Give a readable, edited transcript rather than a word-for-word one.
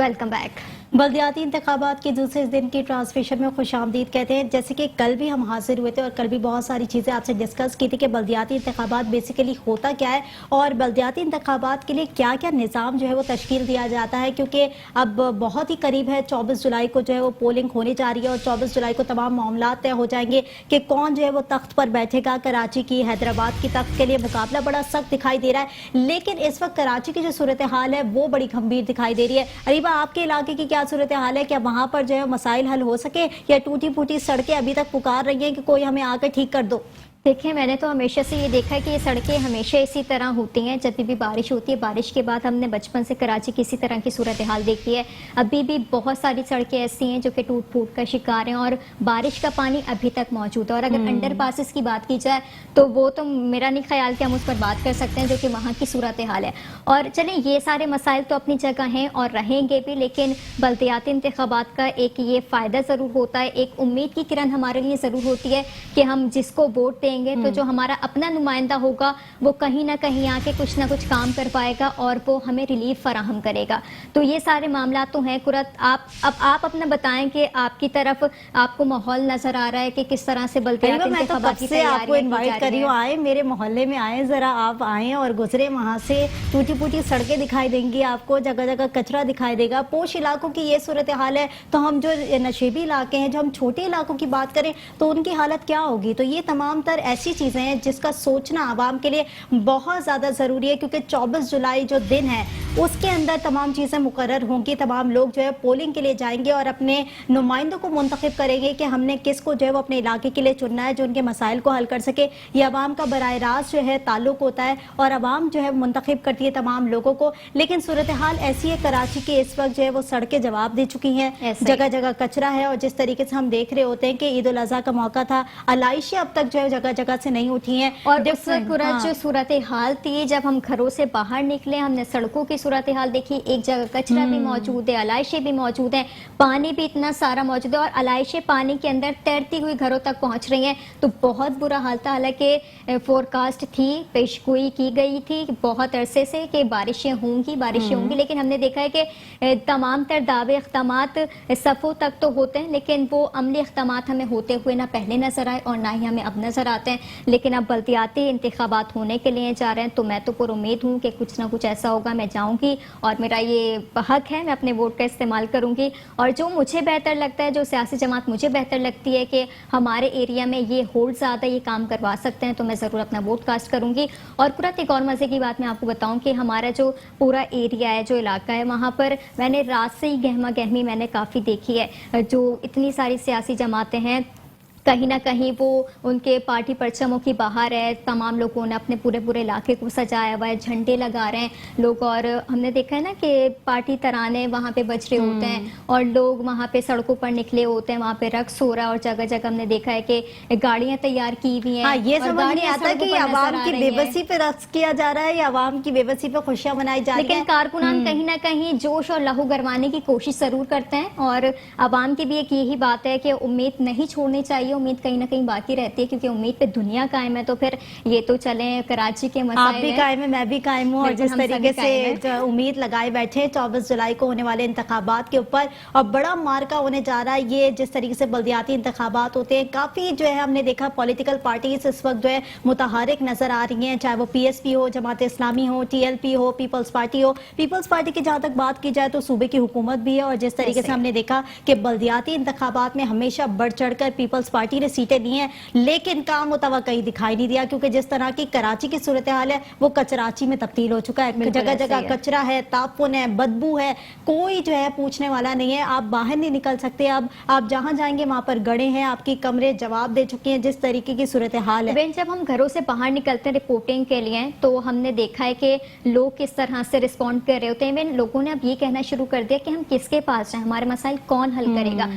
Welcome back. बल्दियाती इंतखाबात के दूसरे दिन की ट्रांसमिशन में खुशामदीद कहते हैं। जैसे कि कल भी हम हाजिर हुए थे और कल भी बहुत सारी चीज़ें आपसे डिस्कस की थी कि बल्दियाती इंतखाबात बेसिकली होता क्या है और बल्दियाती इंतखाबात के लिए क्या क्या निज़ाम जो है वो तश्कील दिया जाता है, क्योंकि अब बहुत ही करीब है 24 जुलाई को जो है वो पोलिंग होने जा रही है और 24 जुलाई को तमाम मामला तय हो जाएंगे कि कौन जो है वो तख्त पर बैठेगा। कराची की हैदराबाद की तख्त के लिए मुकाबला बड़ा सख्त दिखाई दे रहा है, लेकिन इस वक्त कराची की जो सूरत हाल है वो बड़ी गंभीर दिखाई दे रही है। अरीबा, आपके इलाके की क्या सूरत हाल है? क्या वहां पर जो है मसाइल हल हो सके या टूटी फूटी सड़कें अभी तक पुकार रही हैं कि कोई हमें आकर ठीक कर दो? देखिए, मैंने तो हमेशा से ये देखा है कि ये सड़कें हमेशा इसी तरह होती हैं। जब भी बारिश होती है, बारिश के बाद हमने बचपन से कराची की इसी तरह की सूरत हाल देखी है। अभी भी बहुत सारी सड़कें ऐसी हैं जो कि टूट फूट का शिकार हैं और बारिश का पानी अभी तक मौजूद है। और अगर अंडर पासिस की बात की जाए तो वो तो मेरा नहीं ख्याल कि हम उस पर बात कर सकते हैं, जो कि वहाँ की सूरत हाल है। और चलें, ये सारे मसाइल तो अपनी जगह हैं और रहेंगे भी, लेकिन बल्दियाती इंतखाबात का एक ये फ़ायदा ज़रूर होता है, एक उम्मीद की किरण हमारे लिए ज़रूर होती है कि हम जिसको वोट तो जो हमारा अपना नुमाइंदा होगा वो कहीं ना कहीं आके कुछ ना कुछ काम कर पाएगा और वो हमें रिलीफ फराहम करेगा। तो ये सारे मामला तो हैं। कुरत, आप अपना बताएं कि आपकी तरफ आपको माहौल नजर आ रहा है कि किस तरह से बल्दियाती इंतखाबात की तैयारियां आपको इनवाइट कर रही हूँ, आए मेरे मोहल्ले में, आए जरा, आप आए और गुजरे वहाँ से। टूटी फूटी सड़कें दिखाई देंगी आपको, जगह जगह कचरा दिखाई देगा। पोश इलाकों की ये सूरत हाल है, तो हम जो नशेबी इलाके हैं, जो हम छोटे इलाकों की बात करें तो उनकी हालत क्या होगी? तो ये तमाम तर ऐसी चीज़ें हैं जिसका सोचना आवाम के लिए बहुत ज़्यादा ज़रूरी है, क्योंकि 24 जुलाई जो दिन है उसके अंदर तमाम चीज़ें मुकर्रर होंगी। तमाम लोग जो है पोलिंग के लिए जाएंगे और अपने नुमाइंदों को मुंतखब करेंगे कि हमने किसको जो है वो अपने इलाके के लिए चुनना है, जो उनके मसाइल को हल कर सके। ये अवाम का बराह रास्त जो है ताल्लुक होता है और अवाम जो है मुंतखब करती है तमाम लोगों को। लेकिन सूरत हाल ऐसी है कराची की इस वक्त जो है वो सड़कें जवाब दे चुकी हैं, जगह जगह कचरा है। और जिस तरीके से हम देख रहे होते हैं कि ईद उल अज़हा का मौका था, अलाइशें अब तक जो है जगह जगह से नहीं उठी हैं। और उस वक्त जो सूरत हाल थी, जब हम घरों से बाहर निकले, हमने सड़कों की सूरत हाल देखी। एक जगह कचरा भी मौजूद है, अलाइशें भी मौजूद हैं, पानी भी इतना सारा मौजूद है और अलाइशें पानी के अंदर तैरती हुई घरों तक पहुंच रही हैं। तो बहुत बुरा हाल था। हालांकि फोरकास्ट थी, पेशगोई की गई थी बहुत अरसे से कि बारिशें होंगी, लेकिन हमने देखा है कि तमाम तर दावे इख्तामात सफ़ों तक तो होते हैं, लेकिन वो अमली इख्तामात हमें होते हुए ना पहले नजर आए और ना ही हमें अब नजर आते हैं। लेकिन अब बल्दियाती इंतखाबात होने के लिए जा रहे हैं, तो मैं तो पुर उम्मीद हूँ कि कुछ ना कुछ ऐसा होगा। मैं जाऊँगी और मेरा ये हक है, मैं अपने वोट का इस्तेमाल करूँगी और जो मुझे बेहतर लगता है, जो सियासी जमात मुझे बेहतर लगती है कि हमारे एरिया में ये होल्ड ज़्यादा ये काम करवा सकते हैं, तो मैं ज़रूर अपना वोट कास्ट करूँगी। और कुरत, एक और मज़े की बात मैं आपको बताऊँ कि हमारा जो पूरा एरिया है, जो इलाका है, वहाँ पर मैंने रात से ही गहमा गहमी मैंने काफ़ी देखी है। जो इतनी सारी सियासी जमातें हैं, कहीं ना कहीं वो उनके पार्टी परचमों की बाहर है। तमाम लोगों ने अपने पूरे पूरे इलाके को सजाया हुआ है, झंडे लगा रहे हैं लोग। और हमने देखा है ना कि पार्टी तराने वहाँ पे बज रहे होते हैं और लोग वहाँ पे सड़कों पर निकले होते हैं, वहाँ पे रक्स हो रहा है और जगह जगह हमने देखा है कि गाड़ियाँ तैयार की हुई हैं। ये समझ नहीं आता कि आवाम की बेबसी पे रक्स किया जा रहा है या आवाम की बेबसी पे खुशियाँ मनाई जा रही है। लेकिन कारकुनान कहीं ना कहीं जोश और लहू गरमाने की कोशिश जरूर करते हैं और आवाम की भी एक यही बात है कि उम्मीद नहीं छोड़नी चाहिए। उम्मीद कहीं ना कहीं बाकी रहती है, क्योंकि उम्मीद पे दुनिया कायम है। तो फिर ये तो चले कराची के मसाइल, आप भी कायम है, मैं भी कायम हूँ और जिस तरीके से उम्मीद लगाए बैठे 24 जुलाई को होने वाले इंतखाबात के ऊपर और बड़ा मार्का होने जा रहा है। ये जिस तरीके से बल्दियाती इंतखाबात होते हैं, काफी जो है हमने देखा पॉलिटिकल पार्टीज इस वक्त जो है मुतहारिक नजर आ रही हैं, चाहे वो PSP हो, जमात इस्लामी हो, TLP हो, पीपल्स पार्टी हो। पीपल्स पार्टी की जहां तक बात की जाए तो सूबे की हुकूमत भी है और जिस तरीके से हमने देखा कि बल्दियाती इंतखाबात में हमेशा बढ़ चढ़कर पीपल्स पार्टी ने सीटें ली हैं, लेकिन काम मुतवा कहीं दिखाई नहीं दिया, क्योंकि जिस तरह की कराची की सूरत हाल है वो कचराची में तब्दील हो चुका है। जगह जगह कचरा है, तापुन है, बदबू है, कोई जो है पूछने वाला नहीं है। आप बाहर नहीं निकल सकते, अब आप जहां जाएंगे वहां पर गड़े हैं, आपकी कमरे जवाब दे चुके हैं, जिस तरीके की सूरत हाल है। जब हम घरों से बाहर निकलते हैं रिपोर्टिंग के लिए, तो हमने देखा है कि लोग किस तरह से रिस्पॉन्ड कर रहे होते हैं। लोगों ने अब ये कहना शुरू कर दिया कि हम किसके पास जाएं, हमारे मसाइल कौन हल करेगा।